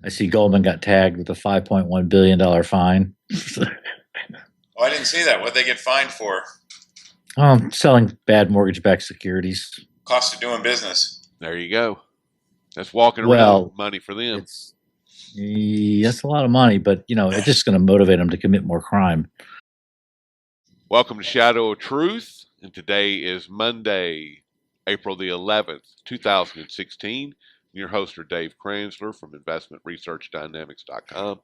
I see Goldman got tagged with a $5.1 billion fine. Oh, I didn't see that. What they get fined for? Selling bad mortgage-backed securities. Cost of doing business. There you go. That's walking around Well, money for them. That's a lot of money, but it's just going to motivate them to commit more crime. Welcome to Shadow of Truth, and today is Monday, April the 11th, 2016. Your hosts are Dave Kranzler from investmentresearchdynamics.com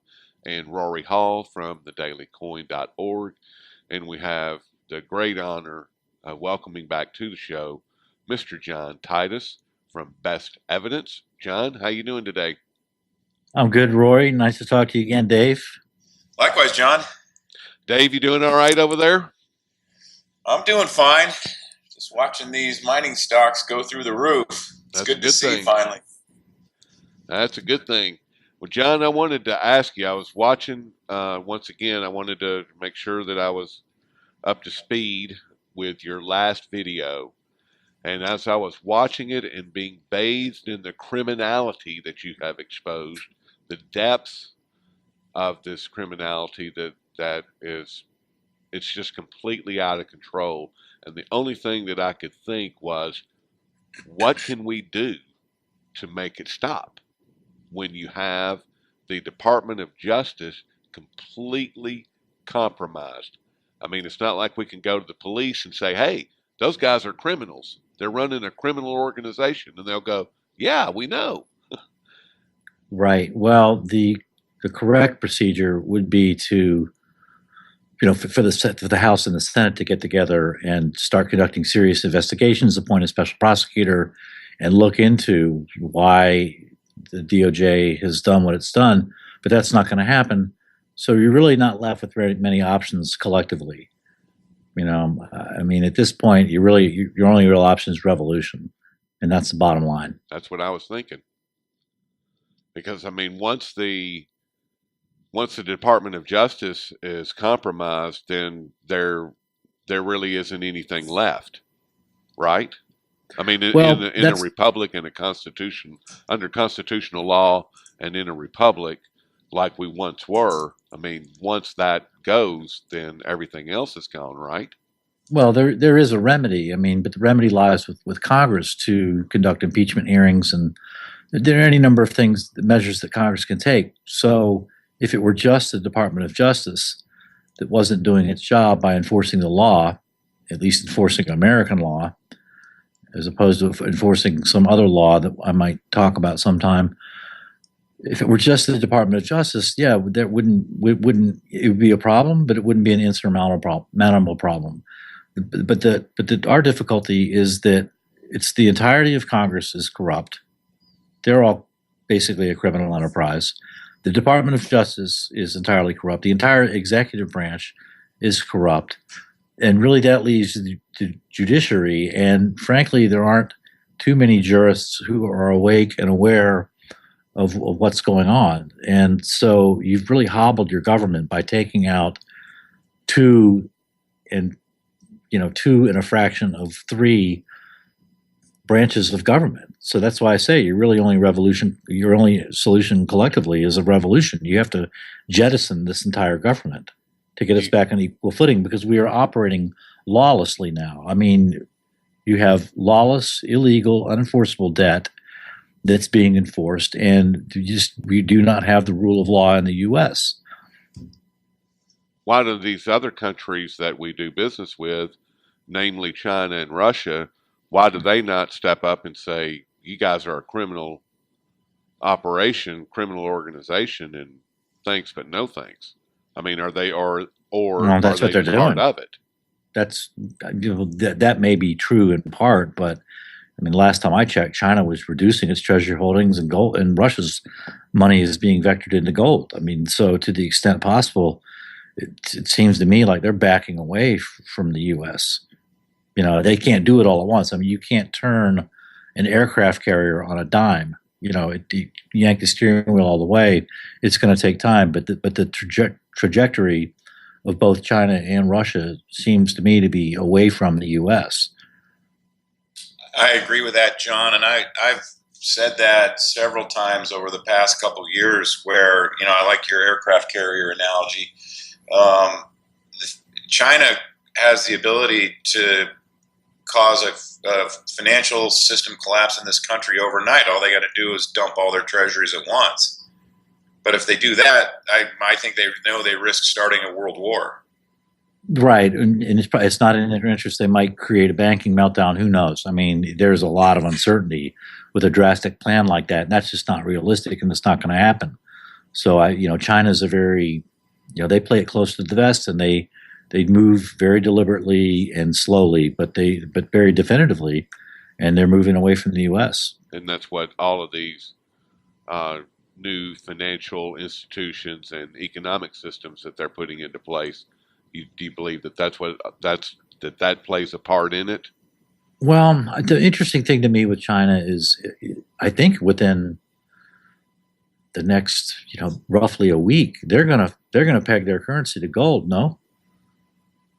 and Rory Hall from thedailycoin.org. And we have the great honor of welcoming back to the show Mr. John Titus from BestEvidence. John, how you doing today? I'm good, Rory. Nice to talk to you again, Dave. Likewise, John. Dave, you doing all right over there? I'm doing fine. Just watching these mining stocks go through the roof. It's good to see finally. That's a good thing. Well, John, I wanted to ask you, I was watching, once again, I wanted to make sure that I was up to speed with your last video. And as I was watching it and being bathed in the criminality that you have exposed, the depths of this criminality that is, it's just completely out of control. And the only thing that I could think was, what can we do to make it stop when you have the Department of Justice completely compromised? I mean, it's not like we can go to the police and say, hey, those guys are criminals. They're running a criminal organization. And they'll go, yeah, we know. Right. Well, the correct procedure would be to, for the House and the Senate to get together and start conducting serious investigations, appoint a special prosecutor, and look into why the DOJ has done what it's done. But that's not going to happen. So you're really not left with very many options collectively. I mean, at this point, your only real option is revolution, and that's the bottom line. That's what I was thinking. Because I mean, once the Department of Justice is compromised, then there really isn't anything left, right? I mean, in a republic and a constitution, under constitutional law, and in a republic like we once were, I mean, once that goes, then everything else is gone, right? Well, there is a remedy. I mean, but the remedy lies with Congress to conduct impeachment hearings, and there are any number of measures that Congress can take. So if it were just the Department of Justice that wasn't doing its job by enforcing the law, at least enforcing American law, as opposed to enforcing some other law that I might talk about sometime, if it were just the Department of Justice, yeah, it would be a problem, but it wouldn't be an insurmountable problem. But our difficulty is that it's the entirety of Congress is corrupt. They're all basically a criminal enterprise. The Department of Justice is entirely corrupt. The entire executive branch is corrupt. And really that leaves the judiciary. And frankly, there aren't too many jurists who are awake and aware of what's going on. And so you've really hobbled your government by taking out two and a fraction of three branches of government. So that's why I say your only solution collectively is a revolution. You have to jettison this entire government to get us back on equal footing, because we are operating lawlessly now. I mean, you have lawless, illegal, unenforceable debt that's being enforced, and we do not have the rule of law in the U.S. Why do these other countries that we do business with, namely China and Russia, why do they not step up and say, you guys are a criminal operation, criminal organization, and thanks but no thanks? I mean, are they or that's are what they're they part doing. of it? That's that may be true in part, but I mean, last time I checked, China was reducing its treasury holdings, and gold, and Russia's money is being vectored into gold. I mean, so to the extent possible, it seems to me like they're backing away from the U.S. They can't do it all at once. I mean, you can't turn an aircraft carrier on a dime. You yank the steering wheel all the way. It's going to take time, but the trajectory of both China and Russia seems to me to be away from the U.S. I agree with that, John, and I've said that several times over the past couple of years. Where I like your aircraft carrier analogy. China has the ability to cause a financial system collapse in this country overnight. All they got to do is dump all their treasuries at once. But if they do that, I think they know they risk starting a world war. Right, and it's not in their interest. They might create a banking meltdown. Who knows? I mean, there's a lot of uncertainty with a drastic plan like that, and that's just not realistic, and it's not going to happen. So China's a very, they play it close to the vest, and they move very deliberately and slowly, but very definitively, and they're moving away from the U.S. And that's what all of these new financial institutions and economic systems that they're putting into place. Do you believe that that plays a part in it? Well, the interesting thing to me with China is, I think within the next, roughly a week, they're gonna peg their currency to gold. No.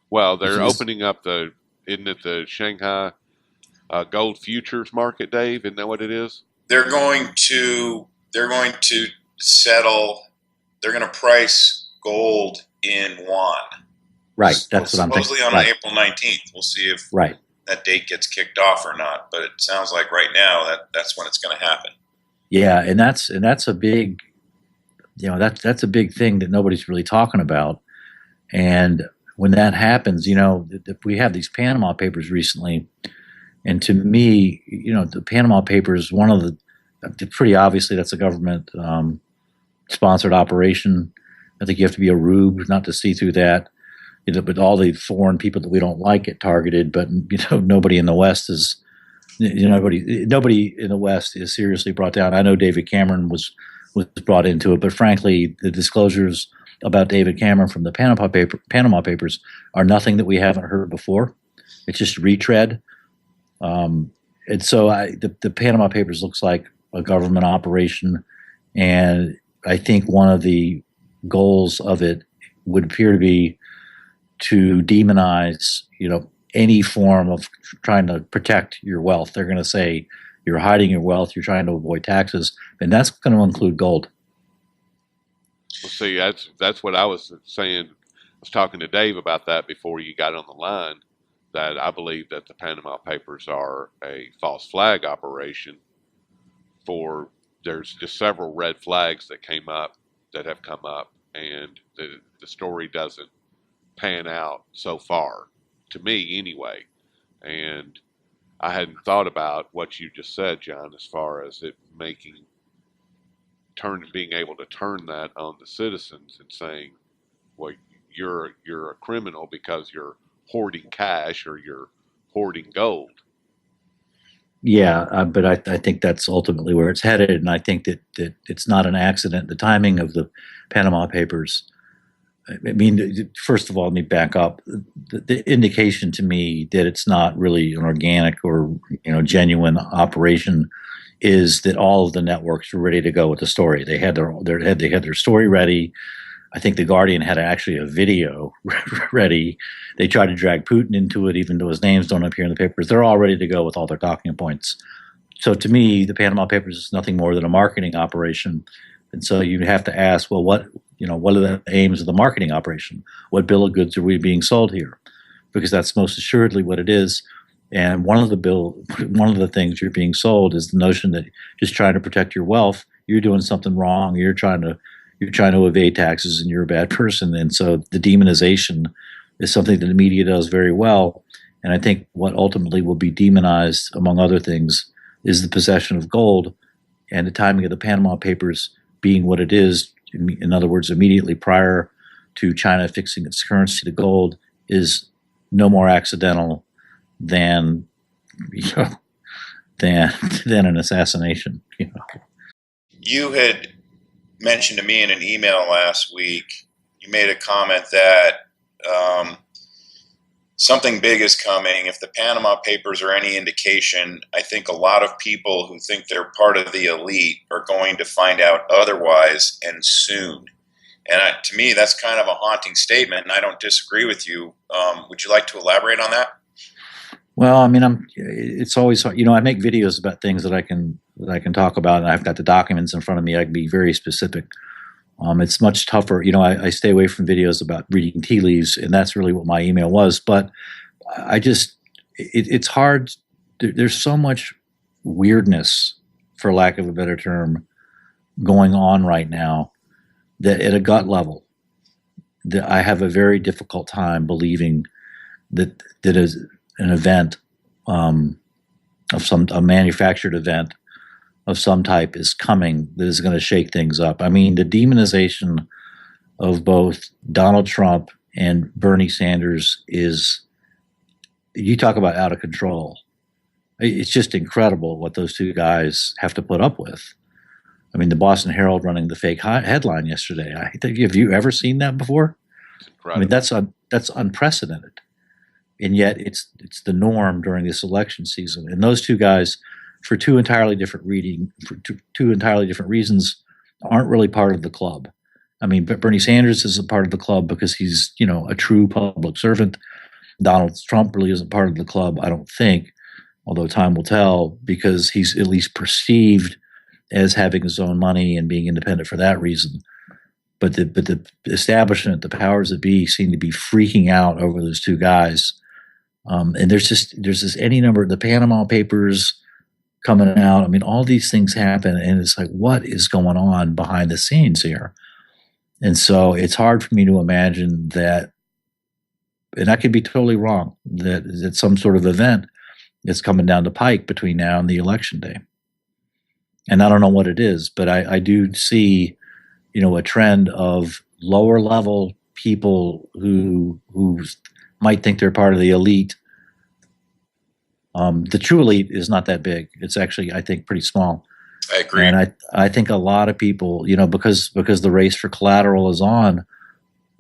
Well, they're opening up isn't it the Shanghai gold futures market, Dave? Isn't that what it is? They're going to settle. They're going to price gold in yuan. Right. That's what I'm thinking. Supposedly on April 19th. We'll see if that date gets kicked off or not. But it sounds like right now that's when it's going to happen. Yeah, and that's a big, that's a big thing that nobody's really talking about. And when that happens, we have these Panama Papers recently, and to me, the Panama Papers, one of the pretty obviously that's a government sponsored operation. I think you have to be a rube not to see through that. But all the foreign people that we don't like get targeted, but nobody in the West is, nobody in the West is seriously brought down. I know David Cameron was brought into it, but frankly, the disclosures about David Cameron from the Panama Papers are nothing that we haven't heard before. It's just retread. And so the Panama Papers looks like a government operation, and I think one of the goals of it would appear to be to demonize, any form of trying to protect your wealth. They're going to say you're hiding your wealth, you're trying to avoid taxes, and that's going to include gold. Well, see, that's what I was saying. I was talking to Dave about that before you got on the line, that I believe that the Panama Papers are a false flag operation. There's just several red flags that have come up, and the story doesn't pan out so far, to me anyway. And I hadn't thought about what you just said, John, as far as it being able to turn that on the citizens and saying, well, you're a criminal because you're hoarding cash or you're hoarding gold. Yeah, but I think that's ultimately where it's headed, and I think that it's not an accident. The timing of the Panama Papers, I mean, first of all, let me back up. The indication to me that it's not really an organic or genuine operation is that all of the networks were ready to go with the story. They had their story ready. I think the Guardian had actually a video ready. They tried to drag Putin into it, even though his names don't appear in the papers. They're all ready to go with all their talking points. So to me, the Panama Papers is nothing more than a marketing operation. And so you have to ask, well, what are the aims of the marketing operation? What bill of goods are we being sold here? Because that's most assuredly what it is. And one of the things you're being sold is the notion that just trying to protect your wealth, you're doing something wrong. You're trying to evade taxes, and you're a bad person. And so the demonization is something that the media does very well. And I think what ultimately will be demonized, among other things, is the possession of gold, and the timing of the Panama Papers being what it is. In other words, immediately prior to China fixing its currency to gold is no more accidental than an assassination. You had mentioned to me in an email last week, you made a comment that something big is coming. If the Panama Papers are any indication, I think a lot of people who think they're part of the elite are going to find out otherwise, and soon. And to me, that's kind of a haunting statement, and I don't disagree with you. Would you like to elaborate on that? Well, I mean, it's always hard. I make videos about things that I can that I can talk about, and I've got the documents in front of me. I can be very specific. It's much tougher. I stay away from videos about reading tea leaves, and that's really what my email was. But it's hard. There's so much weirdness, for lack of a better term, going on right now that at a gut level, that I have a very difficult time believing that is an event of a manufactured event of some type is coming that is going to shake things up. I mean, the demonization of both Donald Trump and Bernie Sanders is, you talk about out of control. It's just incredible what those two guys have to put up with. I mean, the Boston Herald running the fake headline yesterday. Have you ever seen that before? I mean, that's unprecedented, and yet it's the norm during this election season. And those two guys, for two entirely different reasons, aren't really part of the club. I mean, Bernie Sanders is a part of the club because he's a true public servant. Donald Trump really isn't part of the club, I don't think, although time will tell, because he's at least perceived as having his own money and being independent for that reason. But the establishment, the powers that be, seem to be freaking out over those two guys. And there's this any number of the Panama Papers coming out. I mean, all these things happen, and it's like, what is going on behind the scenes here? And so it's hard for me to imagine that, and I could be totally wrong, that some sort of event is coming down the pike between now and the election day. And I don't know what it is, but I do see, a trend of lower level people who might think they're part of the elite. The true elite is not that big. It's actually, I think, pretty small. I agree. And I think a lot of people, because the race for collateral is on,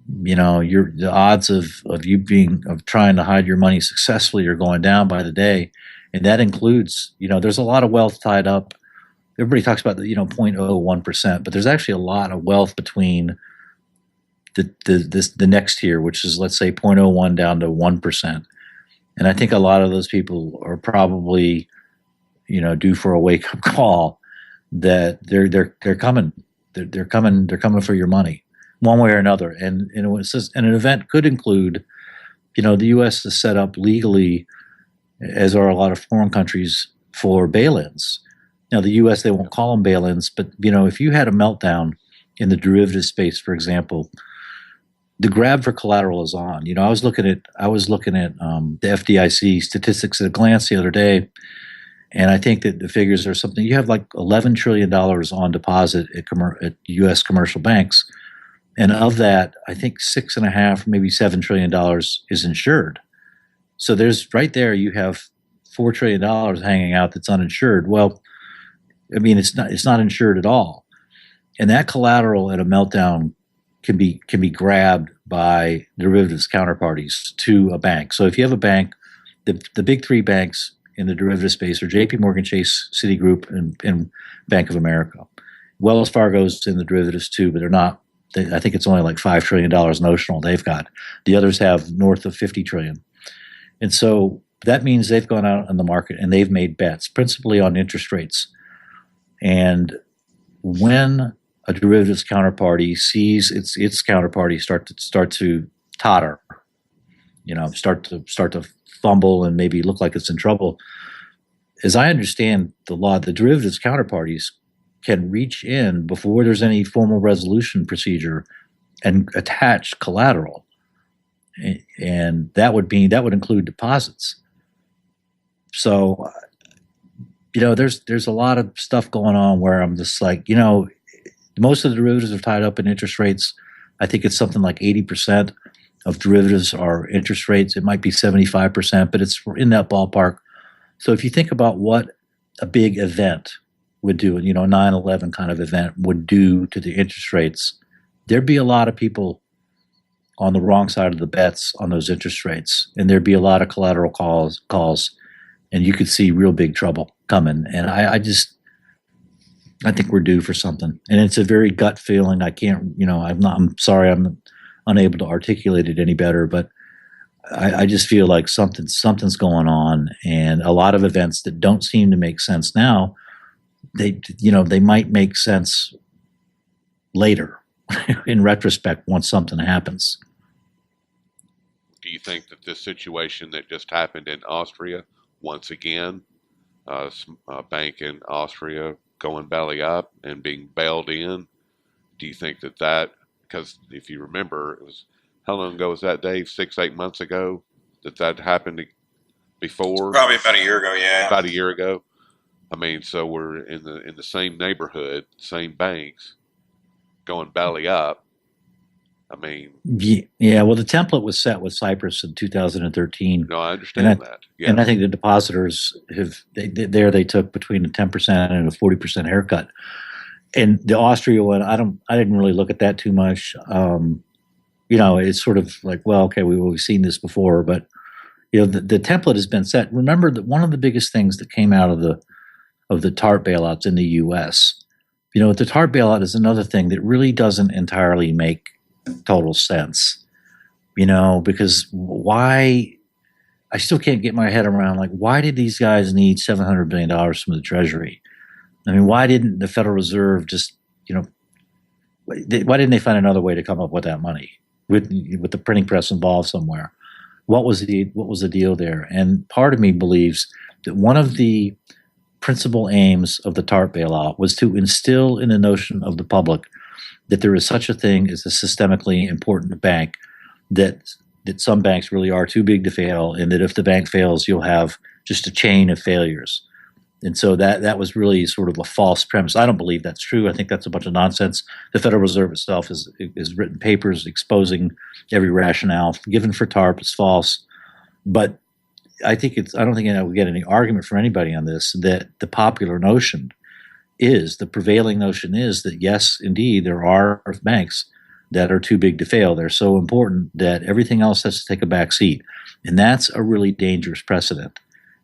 the odds of trying to hide your money successfully are going down by the day. And that includes, there's a lot of wealth tied up. Everybody talks about the 0.01%, but there's actually a lot of wealth between the next tier, which is, let's say, 0.01 down to 1%. And I think a lot of those people are probably, due for a wake up call that they're coming. They're coming for your money, one way or another. And it says, and an event could include, the U.S. is set up legally, as are a lot of foreign countries, for bail-ins. Now, the U.S., they won't call them bail-ins, but if you had a meltdown in the derivative space, for example, the grab for collateral is on. I was looking at the FDIC statistics at a glance the other day, and I think that the figures are something. You have like $11 trillion on deposit at U.S. commercial banks, and of that, I think $6.5, maybe $7 trillion is insured. So there's right there, you have $4 trillion hanging out that's uninsured. Well, I mean, it's not insured at all, and that collateral at a meltdown can be grabbed by derivatives counterparties to a bank. So if you have a bank, the big three banks in the derivative space are J.P. Morgan Chase, Citigroup, and Bank of America. Wells Fargo's in the derivatives too, but they're not. I think it's only like $5 trillion notional they've got. The others have north of $50 trillion, and so that means they've gone out on the market and they've made bets, principally on interest rates. And when a derivatives counterparty sees its counterparty start to totter, start to fumble and maybe look like it's in trouble, as I understand the law, the derivatives counterparties can reach in before there's any formal resolution procedure and attach collateral, and that would include deposits. So, there's a lot of stuff going on where I'm just like, most of the derivatives are tied up in interest rates. I think it's something like 80% of derivatives are interest rates. It might be 75%, but it's in that ballpark. So if you think about what a big event would do, a 9/11 kind of event would do to the interest rates, there'd be a lot of people on the wrong side of the bets on those interest rates, and there'd be a lot of collateral calls, and you could see real big trouble coming. And I think we're due for something, and it's a very gut feeling. I can't, I'm sorry, I'm unable to articulate it any better, but I just feel like something's going on, and a lot of events that don't seem to make sense now they might make sense later in retrospect once something happens. Do you think that this situation that just happened in Austria, once again, a bank in Austria going belly up and being bailed in, do you think that because if you remember, it was, how long ago was that, Dave? 6-8 months ago that happened before? Probably about a year ago, yeah. About a year ago. I mean, so we're in the same neighborhood, same banks, going belly up. I mean, yeah. Well, the template was set with Cyprus in 2013. No, I understand that. Yeah. And I think the depositors they took between a 10% and a 40% haircut. And the Austria one, I didn't really look at that too much. It's sort of like, well, okay, we've seen this before, but the template has been set. Remember that one of the biggest things that came out of the TARP bailouts in the U.S. The TARP bailout is another thing that really doesn't entirely make total sense. Because why? I still can't get my head around, like, why did these guys need $700 billion from the Treasury? I mean, why didn't the Federal Reserve just, why didn't they find another way to come up with that money with the printing press involved somewhere? What was the deal there? And part of me believes that one of the principal aims of the TARP bailout was to instill in the notion of the public that there is such a thing as a systemically important bank, that some banks really are too big to fail, and that if the bank fails, you'll have just a chain of failures. And so that was really sort of a false premise. I don't believe that's true. I think that's a bunch of nonsense. The Federal Reserve itself has written papers exposing every rationale given for TARP. It's false. But I don't think I would get any argument from anybody on this, that the popular notion is, the prevailing notion is that, yes, indeed, there are banks that are too big to fail. They're so important that everything else has to take a back seat. And that's a really dangerous precedent.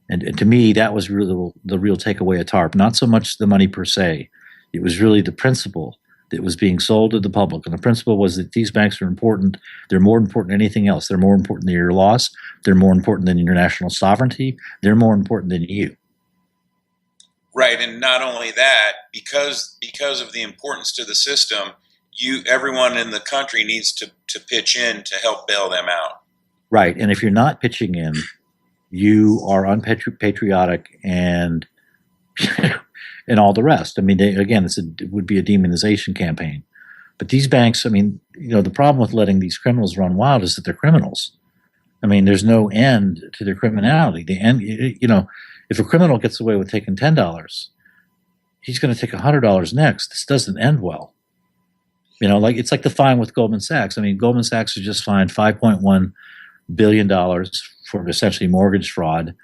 And to me, that was really the real takeaway of TARP, not so much the money per se. It was really the principle that was being sold to the public. And the principle was that these banks are important. They're more important than anything else. They're more important than your loss. They're more important than your national sovereignty. They're more important than you. Right, and not only that, because of the importance to the system, everyone in the country needs to pitch in to help bail them out. Right, and if you're not pitching in, you are unpatriotic and and all the rest. I mean, it would be a demonization campaign. But these banks, I mean, the problem with letting these criminals run wild is that they're criminals. I mean, there's no end to their criminality. The end, if a criminal gets away with taking $10, he's going to take $100 next. This doesn't end well. It's like the fine with Goldman Sachs. I mean, Goldman Sachs was just fined $5.1 billion for essentially mortgage fraud.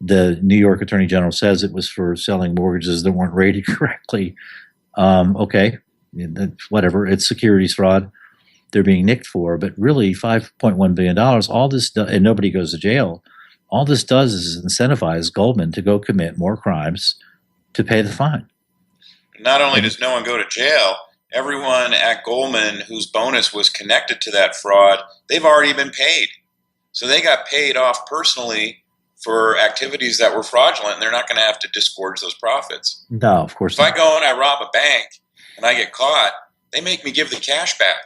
The New York Attorney General says it was for selling mortgages that weren't rated correctly. Okay, whatever. It's securities fraud they're being nicked for, but really $5.1 billion, all this, and nobody goes to jail. All this does is incentivize Goldman to go commit more crimes to pay the fine. Not only does no one go to jail, everyone at Goldman whose bonus was connected to that fraud, they've already been paid. So they got paid off personally for activities that were fraudulent, and they're not going to have to disgorge those profits. No, of course not. If I go and I rob a bank and I get caught, they make me give the cash back.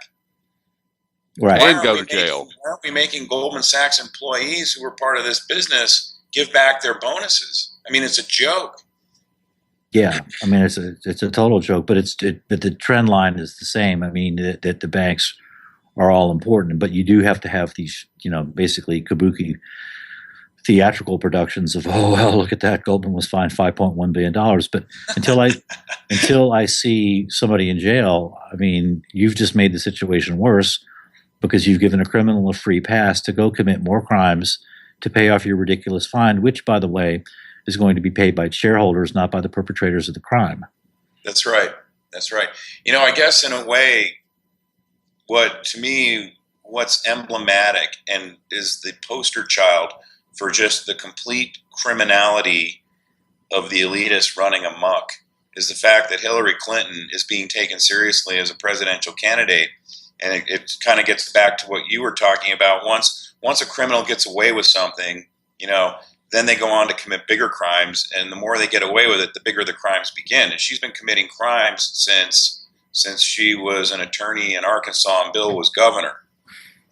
Right. And go to jail. Why aren't we making Goldman Sachs employees who were part of this business give back their bonuses? I mean, it's a joke. Yeah, I mean, it's a total joke, but but the trend line is the same. I mean, that the banks are all important, but you do have to have these, basically kabuki theatrical productions of, oh, well, look at that, Goldman was fined $5.1 billion. But until I see somebody in jail, I mean, you've just made the situation worse, because you've given a criminal a free pass to go commit more crimes to pay off your ridiculous fine, which, by the way, is going to be paid by shareholders, not by the perpetrators of the crime. That's right. That's right. I guess in a way, what's emblematic and is the poster child for just the complete criminality of the elitists running amok is the fact that Hillary Clinton is being taken seriously as a presidential candidate. And it kind of gets back to what you were talking about. Once a criminal gets away with something, then they go on to commit bigger crimes, and the more they get away with it, the bigger the crimes begin. And she's been committing crimes since she was an attorney in Arkansas and Bill was governor.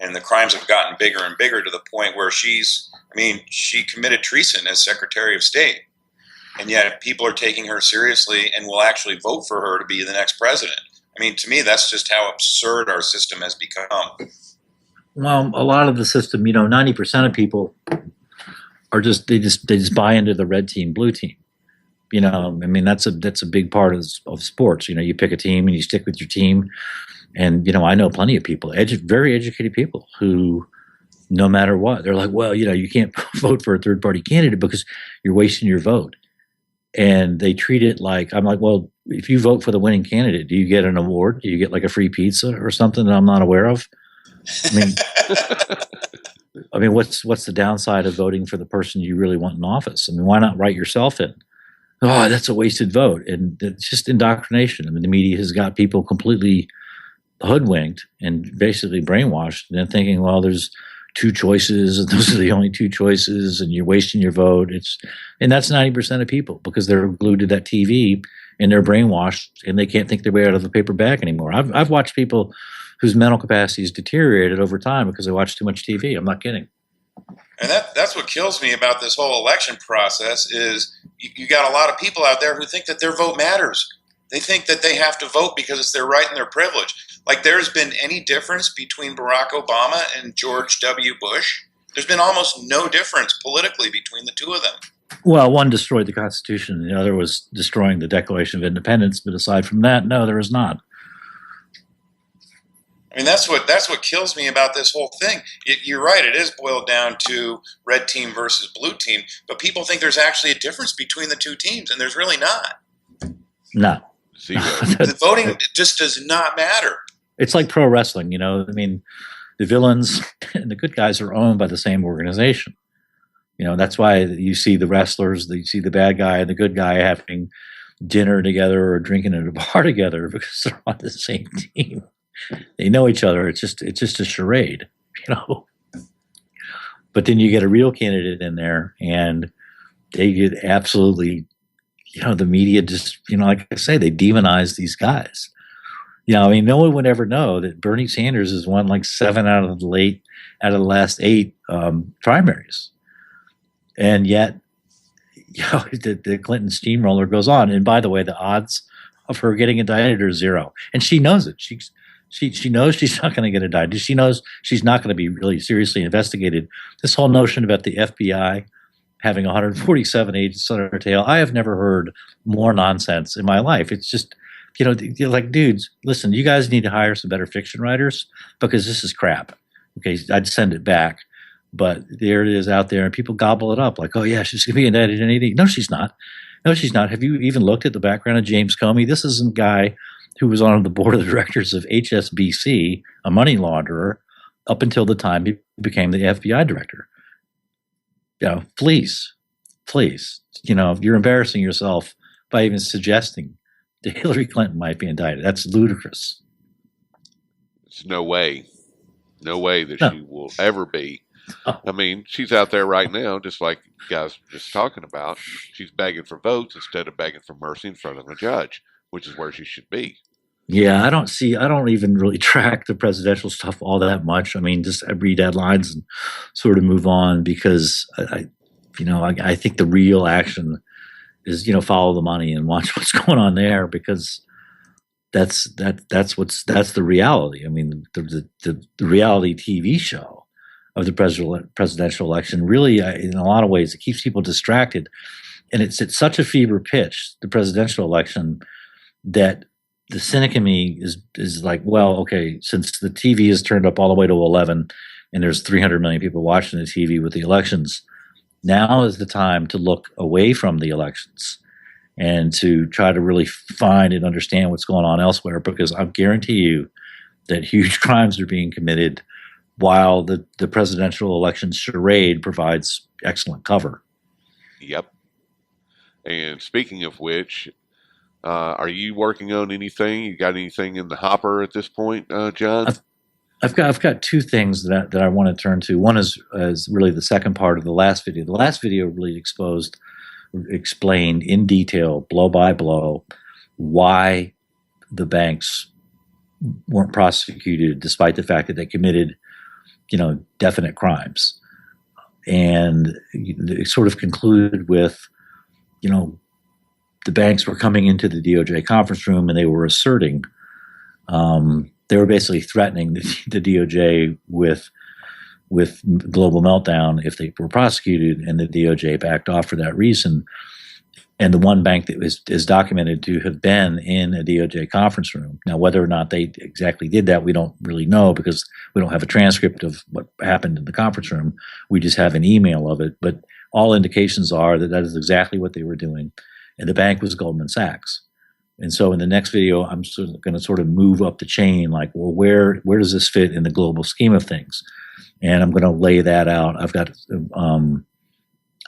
And the crimes have gotten bigger and bigger to the point where she committed treason as Secretary of State. And yet people are taking her seriously and will actually vote for her to be the next president. I mean, to me, that's just how absurd our system has become. Well, a lot of the system, 90% of people are just buy into the red team, blue team. That's a big part of sports. You pick a team and you stick with your team. And I know plenty of people, very educated people, who, no matter what, they're like, well, you can't vote for a third party candidate because you're wasting your vote. And they treat it like, I'm like, well, if you vote for the winning candidate, do you get an award? Do you get like a free pizza or something that I'm not aware of? I mean, what's the downside of voting for the person you really want in office? I mean, why not write yourself in? Oh, that's a wasted vote. And it's just indoctrination. I mean, the media has got people completely hoodwinked and basically brainwashed, and then thinking, well, there's two choices, and those are the only two choices, and you're wasting your vote. And that's 90% of people, because they're glued to that TV and they're brainwashed and they can't think their way out of a paper bag anymore. I've watched people whose mental capacity has deteriorated over time because they watch too much TV. I'm not kidding. And that's what kills me about this whole election process is you got a lot of people out there who think that their vote matters. They think that they have to vote because it's their right and their privilege. Like there's been any difference between Barack Obama and George W. Bush? There's been almost no difference politically between the two of them. Well, one destroyed the Constitution, the other was destroying the Declaration of Independence. But aside from that, no, there is not. I mean, that's what kills me about this whole thing. You're right. It is boiled down to red team versus blue team. But people think there's actually a difference between the two teams, and there's really not. No. The voting just does not matter. It's like pro wrestling, I mean, the villains and the good guys are owned by the same organization. That's why you see the wrestlers, you see the bad guy and the good guy having dinner together or drinking at a bar together because they're on the same team. They know each other. It's just a charade, But then you get a real candidate in there, and they get absolutely, the media just, like I say, they demonize these guys. I mean, no one would ever know that Bernie Sanders has won like 7 out of the last 8 primaries, and yet, the Clinton steamroller goes on. And by the way, the odds of her getting indicted are 0, and she knows it. She knows she's not going to get indicted. She knows she's not going to be really seriously investigated. This whole notion about the FBI having 147 agents on her tail, I have never heard more nonsense in my life. It's just, you're like, dudes, listen, you guys need to hire some better fiction writers because this is crap. Okay, I'd send it back. But there it is out there, and people gobble it up like, oh, yeah, she's going to be indicted in anything. No, she's not. No, she's not. Have you even looked at the background of James Comey? This is a guy who was on the board of directors of HSBC, a money launderer, up until the time he became the FBI director. Please, you're embarrassing yourself by even suggesting that Hillary Clinton might be indicted. That's ludicrous. There's no way that she will ever be. I mean, she's out there right now, just like you guys were just talking about. She's begging for votes instead of begging for mercy in front of a judge, which is where she should be. Yeah, I don't even really track the presidential stuff all that much. I mean, just I read headlines and sort of move on because I think the real action is, follow the money and watch what's going on there, because that's the reality. I mean, the reality TV show of the presidential election really, in a lot of ways, it keeps people distracted, and it's at such a fever pitch, the presidential election, that the cynic in me is like, well, okay, since the TV is turned up all the way to 11 and there's 300 million people watching the TV with the elections, now is the time to look away from the elections and to try to really find and understand what's going on elsewhere, because I guarantee you that huge crimes are being committed while the presidential election charade provides excellent cover. Yep. And speaking of which, are you working on anything? You got anything in the hopper at this point, John? I've got two things that I want to turn to. One is really the second part of the last video. The last video really explained in detail, blow by blow, why the banks weren't prosecuted despite the fact that they committed, definite crimes. And it sort of concluded with, the banks were coming into the DOJ conference room and they were asserting, they were basically threatening the DOJ with global meltdown if they were prosecuted, and the DOJ backed off for that reason. And the one bank that is documented to have been in a DOJ conference room. Now, whether or not they exactly did that, we don't really know because we don't have a transcript of what happened in the conference room. We just have an email of it. But all indications are that that is exactly what they were doing. And the bank was Goldman Sachs. And so in the next video, I'm going to sort of move up the chain, like, well, where does this fit in the global scheme of things? And I'm going to lay that out. I've got,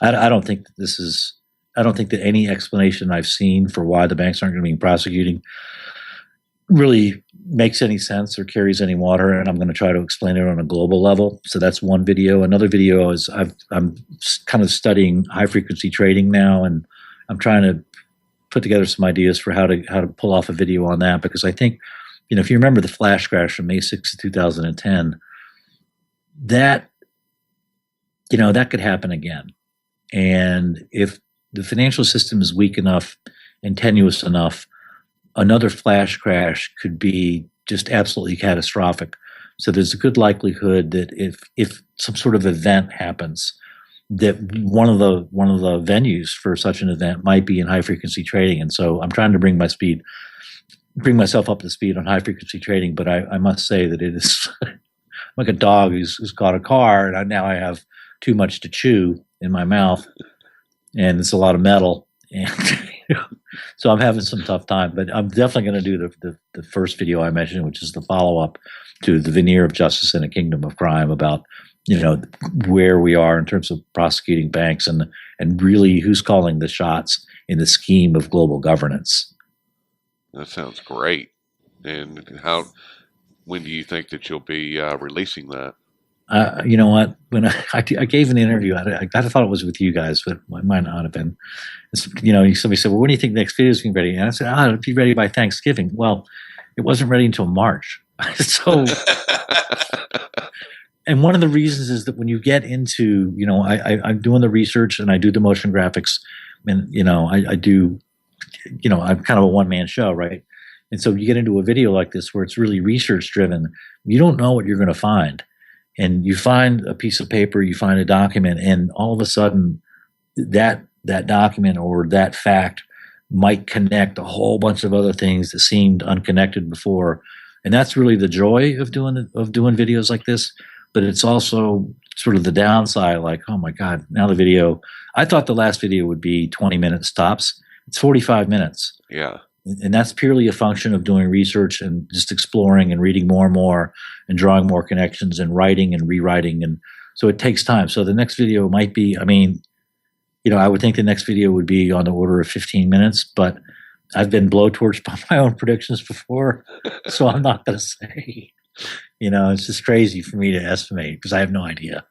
I don't think that any explanation I've seen for why the banks aren't going to be prosecuting really makes any sense or carries any water. And I'm going to try to explain it on a global level. So that's one video. Another video is I'm kind of studying high frequency trading now, and I'm trying to put together some ideas for how to pull off a video on that, because I think, if you remember the flash crash from May 6th, 2010, that could happen again. And if the financial system is weak enough and tenuous enough, another flash crash could be just absolutely catastrophic. So there's a good likelihood that if some sort of event happens, that one of the venues for such an event might be in high frequency trading. And so I'm trying to bring myself up to speed on high frequency trading, but I must say that it is like a dog who's caught a car, and now I have too much to chew in my mouth, and it's a lot of metal, and so I'm having some tough time. But I'm definitely going to do the first video I mentioned, which is the follow-up to the veneer of justice in a kingdom of crime, about where we are in terms of prosecuting banks and really who's calling the shots in the scheme of global governance. That sounds great. And when do you think that you'll be releasing that? You know what? When I gave an interview, I thought it was with you guys, but it might not have been. Somebody said, "Well, when do you think the next video is going to be ready?" And I said, "It'll be ready by Thanksgiving." Well, it wasn't ready until March. So, and one of the reasons is that when you get into, I'm doing the research and I do the motion graphics, and I do, I'm kind of a one-man show, right? And so you get into a video like this where it's really research driven, you don't know what you're going to find. And you find a piece of paper, you find a document, and all of a sudden that document or that fact might connect a whole bunch of other things that seemed unconnected before. And that's really the joy of doing videos like this. But it's also sort of the downside, like, oh my God, now the video, I thought the last video would be 20 minutes tops. It's 45 minutes. Yeah. And that's purely a function of doing research and just exploring and reading more and more and drawing more connections and writing and rewriting. And so it takes time. So the next video might be, I would think the next video would be on the order of 15 minutes, but I've been blowtorched by my own predictions before. So I'm not going to say, it's just crazy for me to estimate because I have no idea.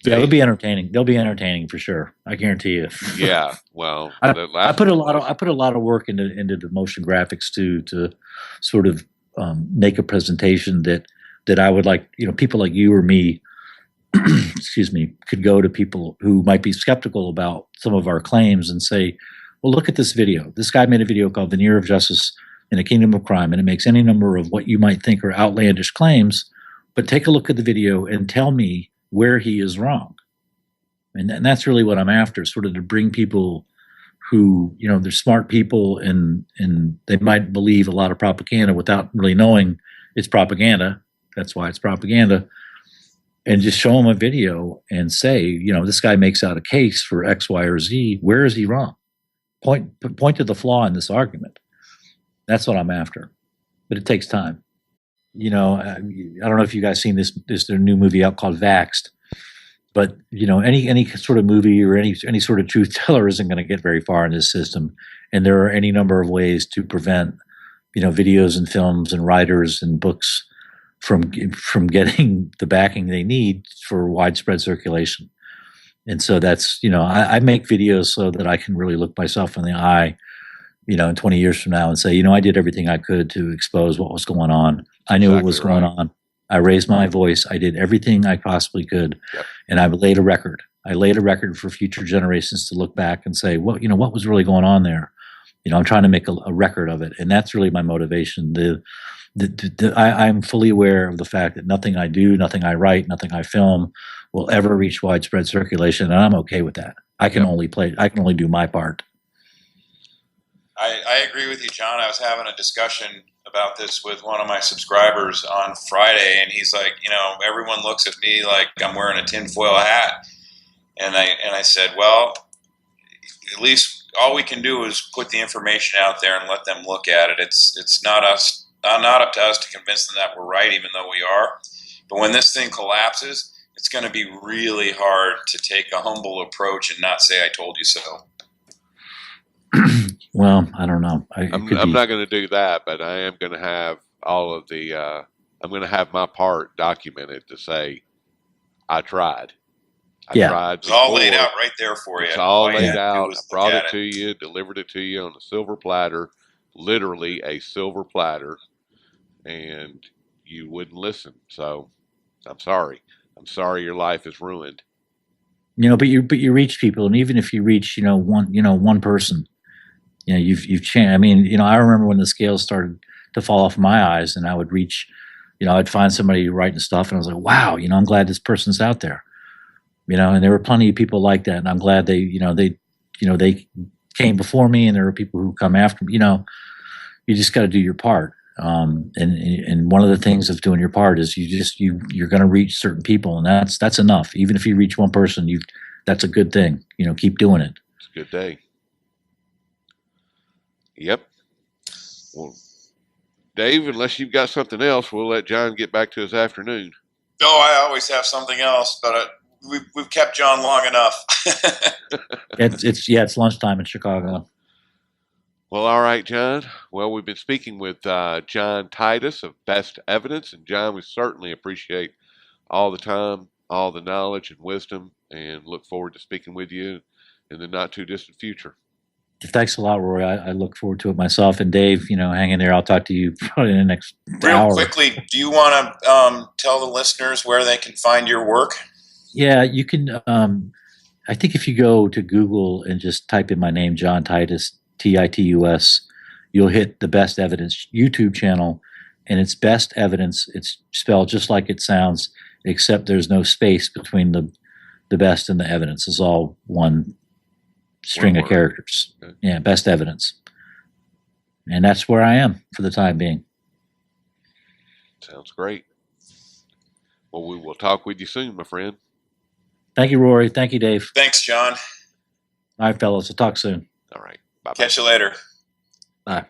Yeah, it'll be entertaining. They'll be entertaining for sure. I guarantee you. Yeah, well, I put a lot of work into the motion graphics to sort of make a presentation that I would like, people like you or me, excuse me, could go to people who might be skeptical about some of our claims and say, well, look at this video. This guy made a video called "Veneer of Justice in a Kingdom of Crime," and it makes any number of what you might think are outlandish claims, but take a look at the video and tell me where he is wrong. And that's really what I'm after, sort of to bring people who, they're smart people and they might believe a lot of propaganda without really knowing it's propaganda. That's why it's propaganda. And just show them a video and say, this guy makes out a case for X, Y, or Z. Where is he wrong? Point to the flaw in this argument. That's what I'm after. But it takes time. I don't know if you guys seen this their new movie out called Vaxxed, but any sort of movie or any sort of truth teller isn't going to get very far in this system, and there are any number of ways to prevent videos and films and writers and books from getting the backing they need for widespread circulation. And so that's, I make videos so that I can really look myself in the eye, in 20 years from now and say, I did everything I could to expose what was going on. I knew what was going on. I raised my voice. I did everything I possibly could. Yep. And I laid a record. I laid a record for future generations to look back and say, well, what was really going on there? I'm trying to make a record of it. And that's really my motivation. I'm fully aware of the fact that nothing I do, nothing I write, nothing I film will ever reach widespread circulation. And I'm okay with that. I can only do my part. I agree with you, John. I was having a discussion about this with one of my subscribers on Friday, and he's like, everyone looks at me like I'm wearing a tinfoil hat. And I said, well, at least all we can do is put the information out there and let them look at it. It's not up to us to convince them that we're right, even though we are. But when this thing collapses, it's going to be really hard to take a humble approach and not say, I told you so. Well, I don't know. I'm not going to do that, but I am going to have all of the, I'm going to have my part documented to say, I tried. I tried. It's all laid out right there for you. It's all laid out. I brought it to you, delivered it to you on a silver platter, literally a silver platter, and you wouldn't listen. So I'm sorry. I'm sorry your life is ruined. But you reach people, and even if you reach, one person, you've changed. I mean, I remember when the scales started to fall off my eyes, and I would reach, I'd find somebody writing stuff, and I was like, wow, I'm glad this person's out there. And there were plenty of people like that, and I'm glad they came before me, and there are people who come after me. You just got to do your part. And one of the things of doing your part is you're going to reach certain people, and that's enough. Even if you reach one person, that's a good thing. Keep doing it. It's a good day. Yep. Well, Dave, unless you've got something else, we'll let John get back to his afternoon. Oh, I always have something else, but we've kept John long enough. It's lunchtime in Chicago. Well, all right, John. Well, we've been speaking with John Titus of BestEvidence, and John, we certainly appreciate all the time, all the knowledge and wisdom, and look forward to speaking with you in the not too distant future. Thanks a lot, Rory. I look forward to it myself. And Dave, hang in there. I'll talk to you probably in the next hour. Real quickly, do you want to tell the listeners where they can find your work? Yeah, you can. I think if you go to Google and just type in my name, John Titus, Titus, you'll hit the BestEvidence YouTube channel, and it's BestEvidence. It's spelled just like it sounds, except there's no space between the best and the evidence. It's all one string of characters. Okay. Yeah, BestEvidence. And that's where I am for the time being. Sounds great. Well, we will talk with you soon, my friend. Thank you, Rory. Thank you, Dave. Thanks, John. All right, fellas. We'll talk soon. All right. Bye-bye. Catch you later. Bye.